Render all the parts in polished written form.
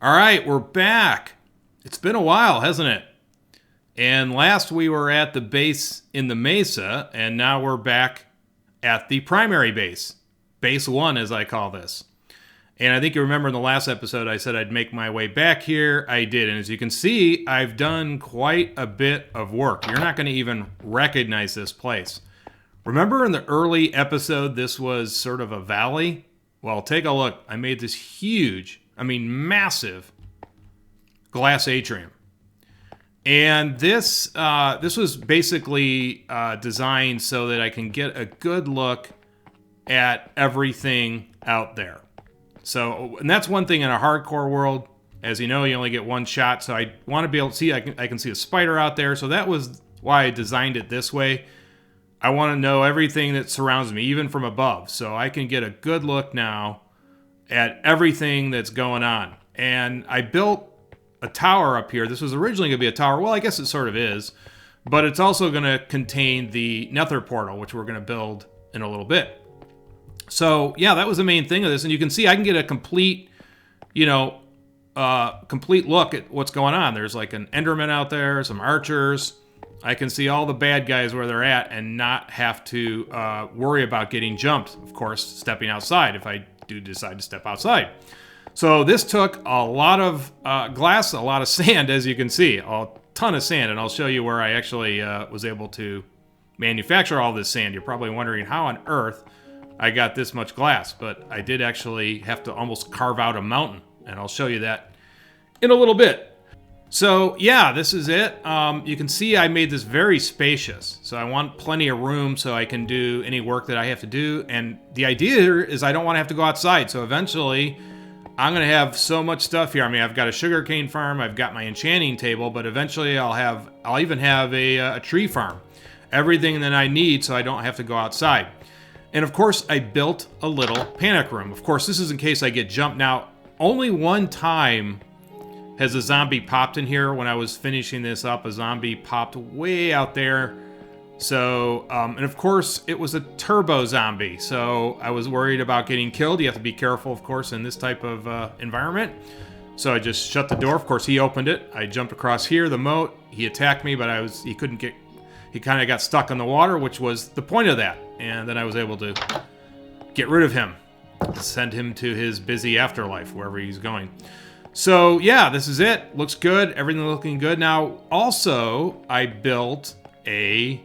All right, we're back. It's been a while, hasn't it? And last we were at the base in the mesa, and now we're back at the primary base. Base 1, as I call this. And I think you remember in the last episode I said I'd make my way back here. I did, and as you can see, I've done quite a bit of work. You're not going to even recognize this place. Remember in the early episode, this was sort of a valley? Well, take a look. I made this huge, massive glass atrium. And this was basically designed so that I can get a good look at everything out there. So, and that's one thing in a hardcore world. As you know, you only get one shot, so I want to be able to see, I can see a spider out there. So that was why I designed it this way. I want to know everything that surrounds me, even from above. So I can get a good look now at everything that's going on. And I built a tower up here. This was originally going to be a tower. Well, I guess it sort of is. But it's also going to contain the nether portal, which we're going to build in a little bit. So, yeah, that was the main thing of this. And you can see I can get a complete look at what's going on. There's like an Enderman out there, some archers. I can see all the bad guys where they're at and not have to worry about getting jumped. Of course, stepping outside if I do decide to step outside. So this took a lot of glass, a lot of sand, as you can see. A ton of sand. And I'll show you where I actually was able to manufacture all this sand. You're probably wondering how on earth I got this much glass, but I did actually have to almost carve out a mountain, and I'll show you that in a little bit. So yeah, this is it. You can see I made this very spacious, so I want plenty of room so I can do any work that I have to do, and the idea here is I don't want to have to go outside, so eventually I'm going to have so much stuff here. I've got a sugarcane farm, I've got my enchanting table, but eventually I'll even have a tree farm. Everything that I need so I don't have to go outside. And of course, I built a little panic room. Of course, this is in case I get jumped. Now, only one time has a zombie popped in here. When I was finishing this up, a zombie popped way out there. So, and of course, it was a turbo zombie. So I was worried about getting killed. You have to be careful, of course, in this type of environment. So I just shut the door. Of course, he opened it. I jumped across here, the moat. He attacked me, but he kind of got stuck in the water, which was the point of that. And then I was able to get rid of him, send him to his busy afterlife, wherever he's going. So yeah, this is it. Looks good. Everything looking good. Now, also, I built a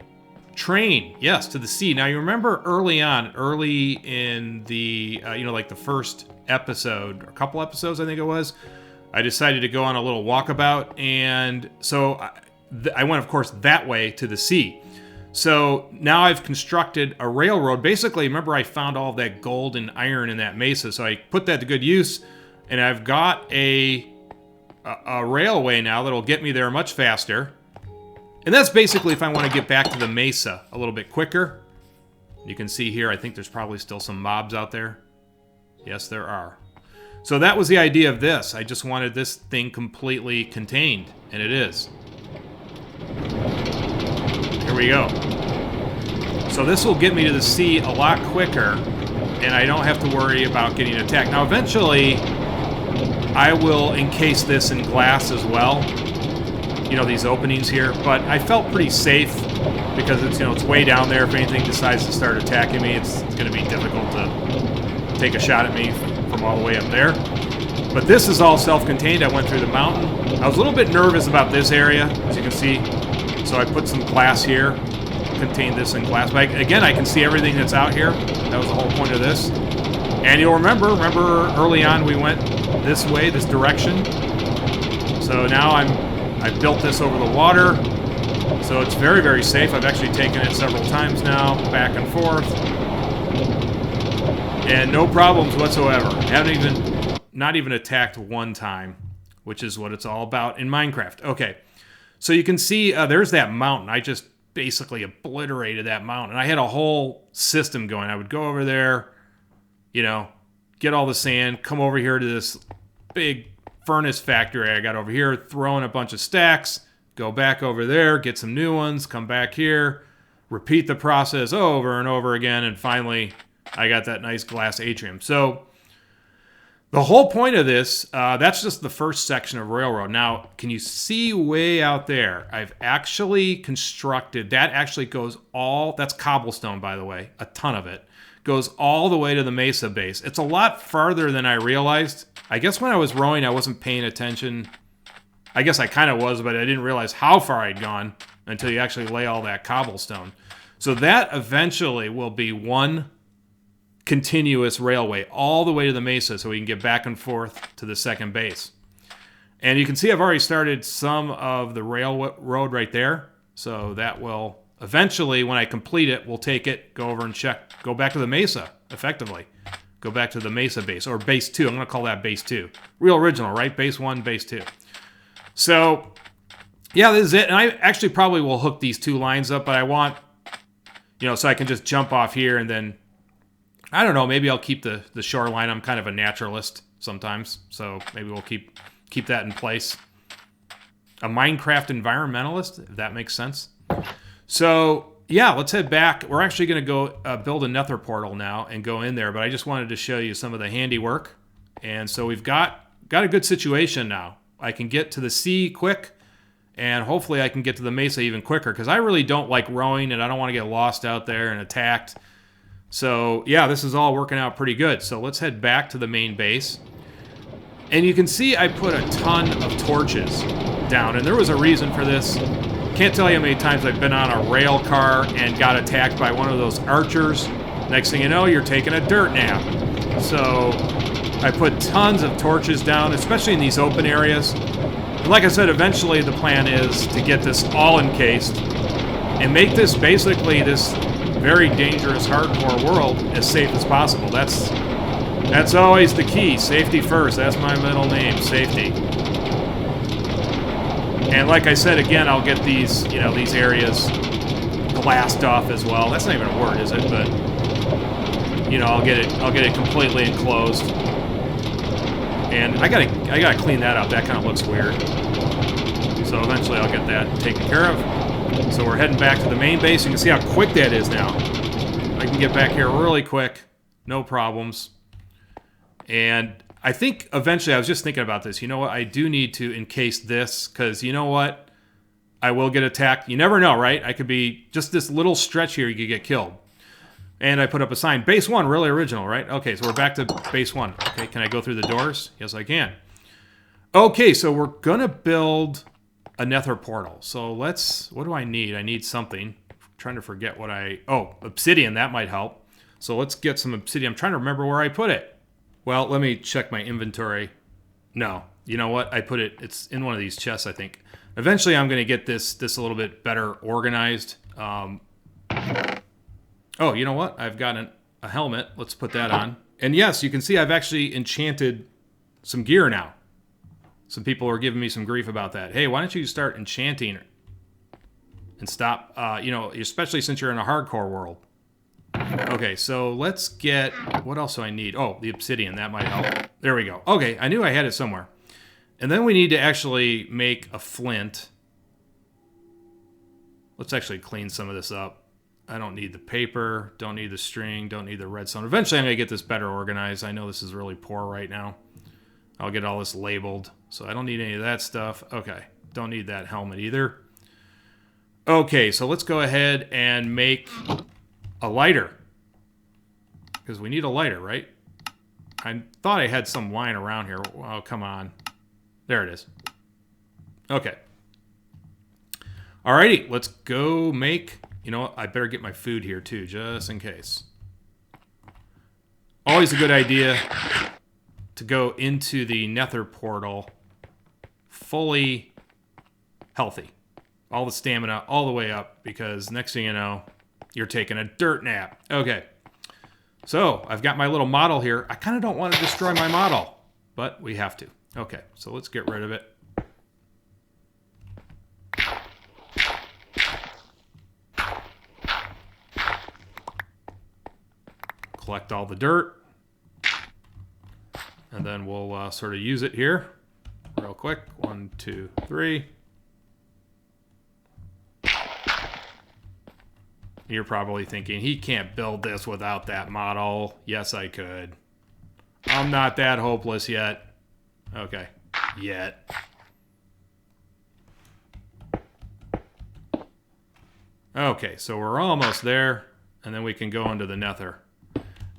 train, yes, to the sea. Now, you remember early in the, like the first episode, or a couple episodes, I think it was, I decided to go on a little walkabout. And so I went, of course, that way to the sea. So now I've constructed a railroad. Basically, remember I found all of that gold and iron in that mesa, so I put that to good use, and I've got a railway now that'll get me there much faster. And that's basically if I want to get back to the mesa a little bit quicker. You can see here, I think there's probably still some mobs out there. Yes, there are. So that was the idea of this. I just wanted this thing completely contained, and it is. Here we go. So this will get me to the sea a lot quicker, and I don't have to worry about getting attacked. Now, eventually, I will encase this in glass as well. These openings here. But I felt pretty safe because it's way down there. If anything decides to start attacking me, it's going to be difficult to take a shot at me from all the way up there. But this is all self-contained. I went through the mountain. I was a little bit nervous about this area, as you can see. So I put some glass here, contained this in glass. But again, I can see everything that's out here. That was the whole point of this. And you'll remember early on we went this way, this direction. So now I built this over the water. So it's very, very safe. I've actually taken it several times now, back and forth. And no problems whatsoever. Not even attacked one time, which is what it's all about in Minecraft. Okay. So you can see there's that mountain. I just basically obliterated that mountain. I had a whole system going. I would go over there, get all the sand, come over here to this big furnace factory I got over here, throw in a bunch of stacks, go back over there, get some new ones, come back here, repeat the process over and over again, and finally I got that nice glass atrium. So The whole point of this, that's just the first section of railroad. Now, can you see way out there? I've actually constructed, that actually goes all, that's cobblestone, by the way, a ton of it, goes all the way to the mesa base. It's a lot farther than I realized. I guess when I was rowing, I wasn't paying attention. I guess I kind of was, but I didn't realize how far I'd gone until you actually lay all that cobblestone. So that eventually will be one continuous railway all the way to the mesa so we can get back and forth to the second base. And you can see I've already started some of the railroad right there. So that will eventually, when I complete it, we'll take it, go over and check, go back to the mesa, effectively. Go back to the mesa base, or base 2. I'm going to call that base 2. Real original, right? Base 1, base 2. So, yeah, this is it. And I actually probably will hook these 2 lines up, but I want, so I can just jump off here and then, I don't know, maybe I'll keep the shoreline. I'm kind of a naturalist sometimes, so maybe we'll keep that in place. A Minecraft environmentalist, if that makes sense. So, yeah, let's head back. We're actually going to go build a nether portal now and go in there, but I just wanted to show you some of the handiwork. And so we've got a good situation now. I can get to the sea quick, and hopefully I can get to the mesa even quicker, because I really don't like rowing, and I don't want to get lost out there and attacked. So, yeah, this is all working out pretty good. So let's head back to the main base. And you can see I put a ton of torches down, and there was a reason for this. Can't tell you how many times I've been on a rail car and got attacked by one of those archers. Next thing you know, you're taking a dirt nap. So I put tons of torches down, especially in these open areas. And like I said, eventually the plan is to get this all encased and make this basically this very dangerous hardcore world as safe as possible. That's always the key. Safety first. That's my middle name, safety. And like I said, again, I'll get these, these areas glassed off as well. That's not even a word, is it? But I'll get it completely enclosed. And I gotta clean that up. That kind of looks weird. So eventually I'll get that taken care of. So we're heading back to the main base. You can see how quick that is now. I can get back here really quick, no problems. And I think eventually, I was just thinking about this. You know what? I do need to encase this, because you know what? I will get attacked. You never know, right? I could be just this little stretch here, you could get killed. And I put up a sign. Base 1, really original, right? Okay, so we're back to base 1. Okay, can I go through the doors? Yes, I can. Okay, so we're going to build a nether portal. So what do I need? I need something. I'm trying to forget what obsidian, that might help. So let's get some obsidian. I'm trying to remember where I put it. Well, let me check my inventory. No, you know what? It's in one of these chests, I think. Eventually, I'm going to get this a little bit better organized. Oh, you know what? I've got a helmet. Let's put that on. And yes, you can see I've actually enchanted some gear now. Some people are giving me some grief about that. Hey, why don't you start enchanting and stop, especially since you're in a hardcore world. Okay, so let's get, what else do I need? Oh, the obsidian, that might help. There we go. Okay, I knew I had it somewhere. And then we need to actually make a flint. Let's actually clean some of this up. I don't need the paper, don't need the string, don't need the redstone. Eventually I'm going to get this better organized. I know this is really poor right now. I'll get all this labeled. So I don't need any of that stuff. Okay, don't need that helmet either. Okay, so let's go ahead and make a lighter. Because we need a lighter, right? I thought I had some lying around here. Oh, come on. There it is. Okay. Alrighty, let's go make... You know what? I better get my food here too, just in case. Always a good idea to go into the nether portal fully healthy. All the stamina all the way up, because next thing you know, you're taking a dirt nap. Okay. So, I've got my little model here. I kind of don't want to destroy my model, but we have to. Okay, so let's get rid of it. Collect all the dirt. And then we'll sort of use it here real quick. 1, 2, 3. You're probably thinking, he can't build this without that model. Yes, I could. I'm not that hopeless yet. Okay. Yet. Okay, so we're almost there, and then we can go into the nether.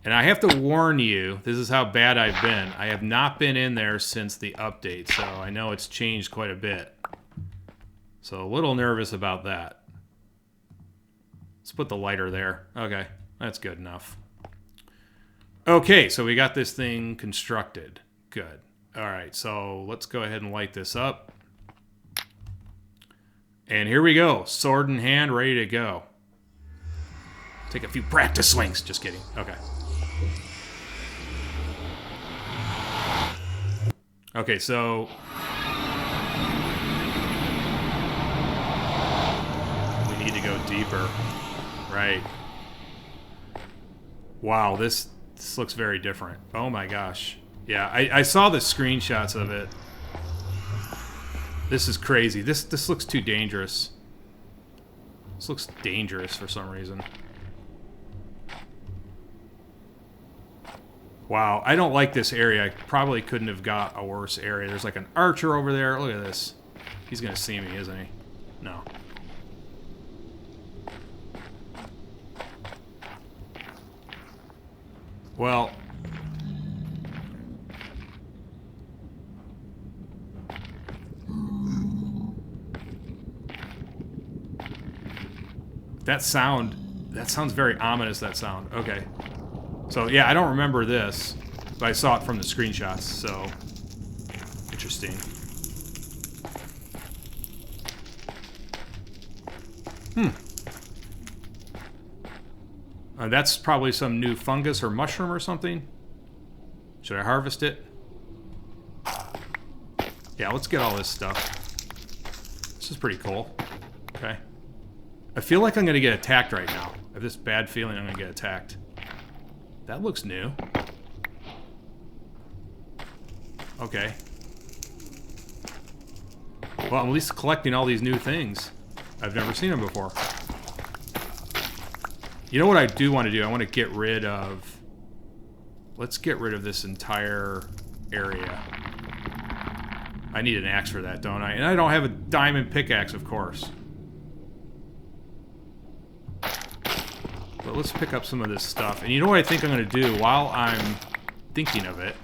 And I have to warn you, this is how bad I've been. I have not been in there since the update, so I know it's changed quite a bit. So a little nervous about that. Let's put the lighter there. Okay, that's good enough. Okay, so we got this thing constructed. Good. All right, so let's go ahead and light this up. And here we go. Sword in hand, ready to go. Take a few practice swings. Just kidding. Okay. Okay, so... we need to go deeper. Right. Wow, this looks very different. Oh my gosh. Yeah, I saw the screenshots of it. This is crazy. This looks too dangerous. This looks dangerous for some reason. Wow, I don't like this area. I probably couldn't have got a worse area. There's like an archer over there. Look at this. He's gonna see me, isn't he? No. Well... that sounds very ominous, that sound. Okay. So, yeah, I don't remember this, but I saw it from the screenshots, so... interesting. That's probably some new fungus or mushroom or something. Should I harvest it? Yeah, let's get all this stuff. This is pretty cool. Okay. I feel like I'm going to get attacked right now. I have this bad feeling I'm going to get attacked. That looks new. Okay. Well, I'm at least collecting all these new things. I've never seen them before. You know what I do want to do? I want to get rid of... let's get rid of this entire area. I need an axe for that, don't I? And I don't have a diamond pickaxe, of course. But let's pick up some of this stuff. And you know what I think I'm going to do while I'm thinking of it?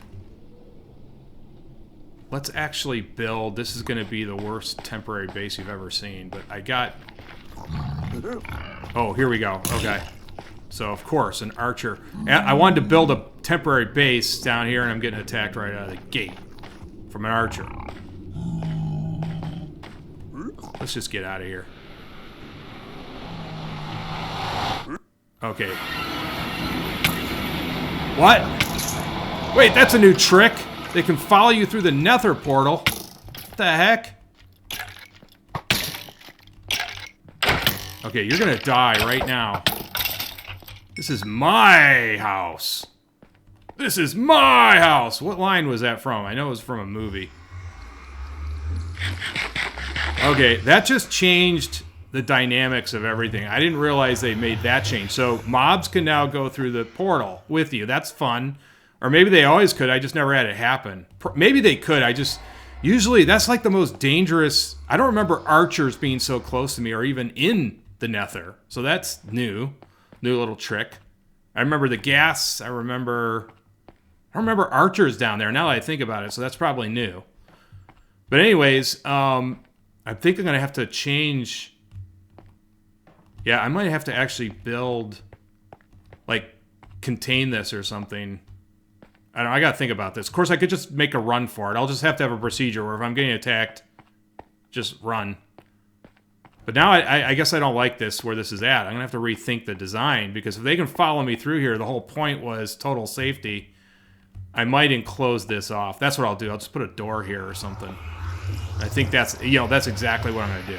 Let's actually build... this is going to be the worst temporary base you've ever seen, but I got... oh, here we go. Okay. So, of course, an archer. I wanted to build a temporary base down here, and I'm getting attacked right out of the gate from an archer. Let's just get out of here. Okay. What? Wait, that's a new trick. They can follow you through the nether portal. What the heck? Okay, you're gonna die right now. This is my house. This is my house. What line was that from? I know it was from a movie. Okay, that just changed the dynamics of everything. I didn't realize they made that change. So mobs can now go through the portal with you. That's fun. Or maybe they always could. I just never had it happen. Maybe they could. I just... usually, that's like the most dangerous... I don't remember archers being so close to me or even in the nether. So that's new. New little trick. I remember the gas. I remember archers down there now that I think about it. So that's probably new. But anyways, I think I'm going to have to change... yeah, I might have to actually build... like, contain this or something. I don't know, I gotta think about this. Of course, I could just make a run for it. I'll just have to have a procedure where if I'm getting attacked, just run. But now I guess I don't like this, where this is at. I'm gonna have to rethink the design, because if they can follow me through here, the whole point was total safety. I might enclose this off. That's what I'll do. I'll just put a door here or something. I think that's, you know, that's exactly what I'm gonna do.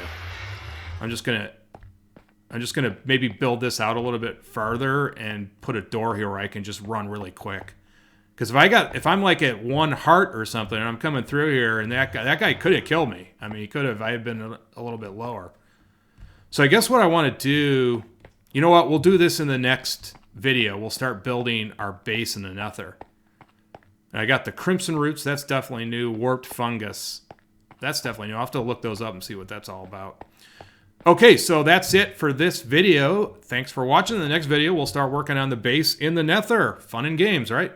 I'm just gonna maybe build this out a little bit farther and put a door here where I can just run really quick. Because if I'm like at 1 heart or something, and I'm coming through here, and that guy could have killed me. I mean, he could have. I had been a little bit lower. So I guess what I want to do, you know what? We'll do this in the next video. We'll start building our base in the nether. And I got the crimson roots. That's definitely new. Warped fungus. That's definitely new. I'll have to look those up and see what that's all about. Okay, so that's it for this video. Thanks for watching. In the next video, we'll start working on the base in the nether. Fun and games, right?